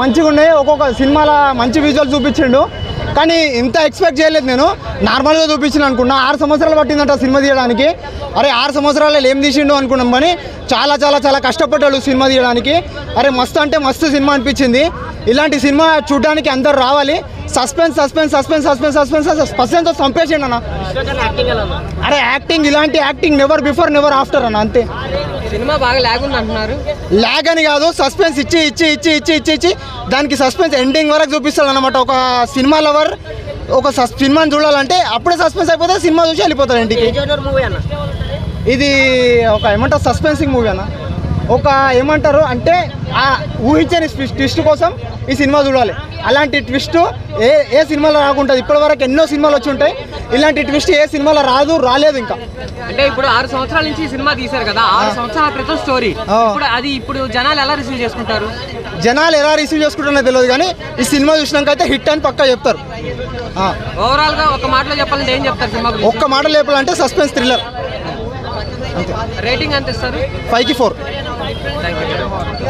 మంచిగా ఉన్నాయి. ఒక్కొక్క సినిమాలో మంచి విజువల్ చూపించిండు, కానీ ఇంత ఎక్స్పెక్ట్ చేయలేదు. నేను నార్మల్గా చూపించిన అనుకున్నా. 6 సంవత్సరాలు పట్టిందంట సినిమా తీయడానికి. అరే 6 సంవత్సరాలు ఏం తీసిండు అనుకున్నాం, కానీ చాలా చాలా చాలా కష్టపడ్డాడు సినిమా తీయడానికి. అరే మస్తు అంటే మస్తు సినిమా అనిపించింది. ఇలాంటి సినిమా చూడడానికి అందరు రావాలి. Suspense suspense suspense suspense suspense suspense చంపేసిండు అన్న. అరే యాక్టింగ్, ఇలాంటి acting never before never after అన్న. అంతే. సినిమా బాగా ల్యాగ్ ఉంది అంటున్నారు. ల్యాగ్ అని కాదు, సస్పెన్స్ ఇచ్చి ఇచ్చి ఇచ్చి ఇచ్చి ఇచ్చి ఇచ్చి దానికి సస్పెన్స్ ఎండింగ్ వరకు చూపిస్తాడు అనమాట. ఒక సినిమా లవర్ ఒక సినిమాని చూడాలంటే అప్పుడే సస్పెన్స్ అయిపోతే సినిమా చూసి వెళ్ళిపోతాడు ఇంటికి. ఇది ఒక ఏమంటారు సస్పెన్సింగ్ మూవీ అన్న. ఒక ఏమంటారు అంటే ఆ ఊహించని ట్విస్ట్ కోసం ఈ సినిమా చూడాలి. అలాంటి ట్విస్ట్ ఏ సినిమాలో రాకుంటుంది. ఇప్పటివరకు ఎన్నో సినిమాలు వచ్చి ఉంటాయి, ఇలాంటి ట్విస్ట్ ఏ సినిమాలో రాలేదు ఇంకా. అంటే ఇప్పుడు 6 సంవత్సరాల నుంచి సినిమా తీశారు కదా, 6 సంవత్సరాల క్రితం స్టోరీ. ఇప్పుడు జనాలు ఎలా రిసీవ్ చేసుకుంటారు? జనాలు ఎలా రిసీవ్ చేసుకుంటారో తెలియదు, కానీ ఈ సినిమా చూసినాక అయితే హిట్ అని పక్కా చెప్తారు. ఓవరాల్ గా ఒక మాటలో చెప్పాలంటే ఏం చెప్తారు సినిమా? ఒక్క మాటలో చెప్పాలంటే సస్పెన్స్ థ్రిల్లర్. రేటింగ్ ఎంత ఇస్తారు? 5కి 4. Thank you.